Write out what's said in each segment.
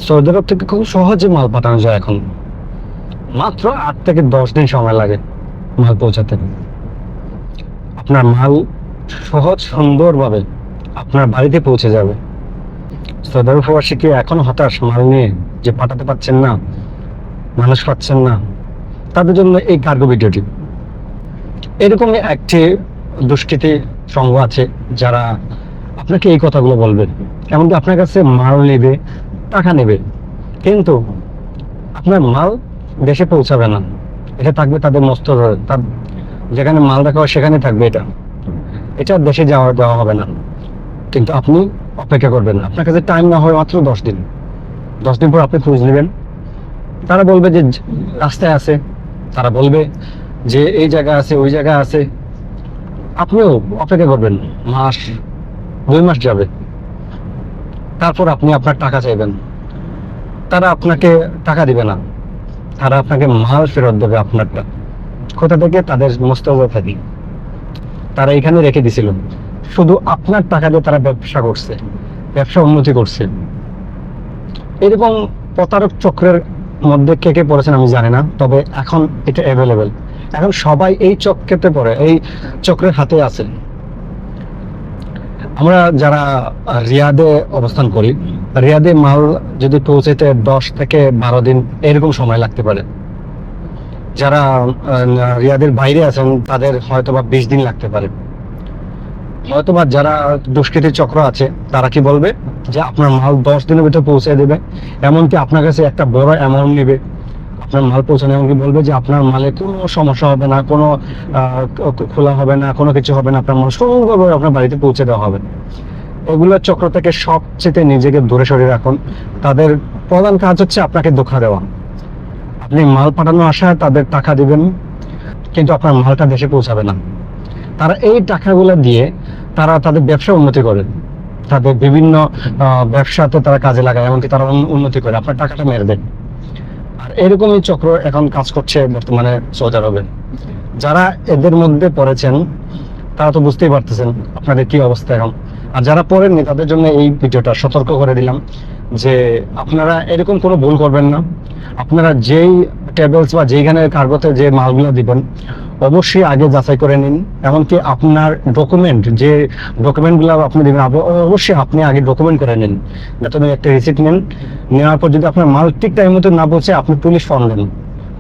Saudi আরব থেকে খুব সহজে মাল পাঠানো যায় এখন। মাত্র 8 থেকে 10 দিন সময় লাগে মাল পৌঁছাতে। আপনার মাল সহজ সুন্দরভাবে আপনার বাড়িতে পৌঁছে যাবে। সৌদি আরব প্রবাসী কি এখন হতাশ মাল নিয়ে যে পাঠাতে পারছেন না, মানুষ পাচ্ছেন না? তাদের জন্য এই কার্গো ভিডিওটি। এরকমই একটি দুষ্কৃতী সংঘ আছে যারা আপনাকে এই কথাগুলো বলবে, এমনকি আপনার কাছে মাল নেবে, টাকা নেবে, কিন্তু আপনার মাল দেশে পৌঁছাবে না। এটা থাকবে তাদের মস্তরে, তার যেখানে মাল রাখা হয় সেখানে থাকবে এটা। এটা দেশে দেওয়া হবে না। কিন্তু আপনি অপেক্ষা করবেন না, আপনার কাছে টাইম না হয় মাত্র 10 দিন। 10 দিন পর আপনি খোঁজ নেবেন, তারা বলবে যে রাস্তায় আছে, তারা বলবে যে এই জায়গা আছে, ওই জায়গা আছে। আপনিও অপেক্ষা করবেন, মাস 2 মাস যাবে, তারপর আপনি আপনার টাকা চাইবেন। তারা আপনাকে টাকা দিবে না, তারা আপনাকে মাল ফেরত দেবে আপনারটা। কোথা থেকে? তাদের মোস্তফা থাকি তারা এখানে রেখে দিছিল, শুধু আপনার টাকা দিয়ে তারা ব্যবসা করছে, ব্যবসা উন্নতি করছে। এরকম প্রতারক চক্রের মধ্যে কে কে পড়েছেন আমি জানি না, তবে এখন এটা অ্যাভেলেবেল। এখন সবাই এই চক্রেতে পড়ে, এই চক্রের হাতে আছে। আমরা যারা রিয়াদে অবস্থান করি, রিয়াদে মাল যদি পৌঁছাতে 10 থেকে 12 দিন এরকম সময় লাগতে পারে। যারা রিয়াদের বাইরে আছেন তাদের হয়তোবা 20 দিন লাগতে পারে। হয়তোবা যারা দুষ্কৃতী চক্র আছে তারা কি বলবে যে আপনার মাল 10 দিনের ভিতরে পৌঁছে দেবে, এমনকি আপনার কাছে একটা বড় অ্যামাউন্ট নেবে আপনার মাল পৌঁছানো। এমনকি বলবে যে আপনার মালে কোনো সমস্যা হবে না, কোনো খোলা হবে না, কোনো কিছু হবে না, আপনার মাল সুন্দরভাবে আপনার বাড়িতে পৌঁছে দেওয়া হবে। এগুলো চক্র থেকে সবচেয়ে নিজেকে দূরে সরিয়ে রাখুন। তাদের প্রধান কাজ হচ্ছে আপনাকে ধোঁকা দেওয়া। আপনি মাল পাঠানোর আশায় তাদের টাকা দিবেন, কিন্তু আপনার মালটা দেশে পৌঁছাবে না। তারা এই টাকাগুলো দিয়ে তারা তাদের ব্যবসা উন্নতি করে, তাদের বিভিন্ন ব্যবসাতে তারা কাজে লাগায়, এমনকি তারা উন্নতি করে, আপনার টাকাটা মেরে দেয়। আর এরকমই চক্র এখন কাজ করছে বর্তমানে সৌদি আরবে। যারা এদের মধ্যে পড়েছেন তারা তো বুঝতেই পারতেছেন আপনাদের কি অবস্থা এখন। আর যারা পড়েননি তাদের জন্য এই ভিডিওটা সতর্ক করে দিলাম যে আপনারা এরকম কোনো ভুল করবেন না। আপনারা যেই ট্রাভেলস বা যেইখানে কার্গোতে যে মালগুলো দিবেন অবশ্যই আগে যাচাই করে নিন। এমনকি আপনার ডকুমেন্ট, যে ডকুমেন্টগুলো আপনি দিবেন অবশ্যই আপনি আগে ডকুমেন্ট করে নিন। বেতনের একটা রিসিপ্ট নেন, নেওয়ার পর যদি আপনার মাল ঠিক টাইম মতো না পৌঁছে আপনি পুলিশ ফোন দেন,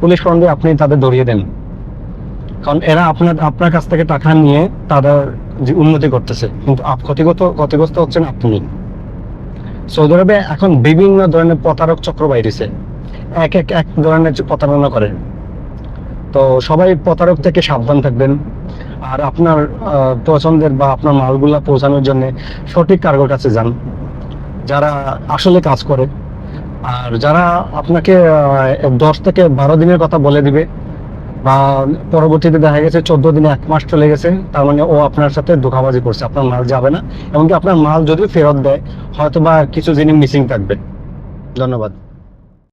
পুলিশ ফোন দিয়ে আপনি তাদের ধরিয়ে দেন। কারণ এরা আপনার কাছ থেকে টাকা নিয়ে তাদের যে উন্নতি করতেছে, কিন্তু ক্ষতিগ্রস্ত হচ্ছেন আপনি। সৌদি আরবে এখন বিভিন্ন ধরনের প্রতারক চক্র বাইরেছে, এক ধরনের প্রতারণা করে। তো সবাই প্রতারক থেকে সাবধান থাকবেন। আর আপনার পছন্দের বা আপনার মালগুলা পৌঁছানোর জন্য সঠিক কার্গোর কাছে যান, যারা আসলে কাজ করে। আর যারা আপনাকে 10 থেকে 12 দিনের কথা বলে দিবে, বা পরবর্তীতে দেখা গেছে 14 দিনে 1 মাস চলে গেছে, তার মানে ও আপনার সাথে ধোঁকাবাজি করছে, আপনার মাল যাবে না। এমনকি আপনার মাল যদি ফেরত দেয় হয়তো বা কিছু জিনিস মিসিং থাকবে। ধন্যবাদ।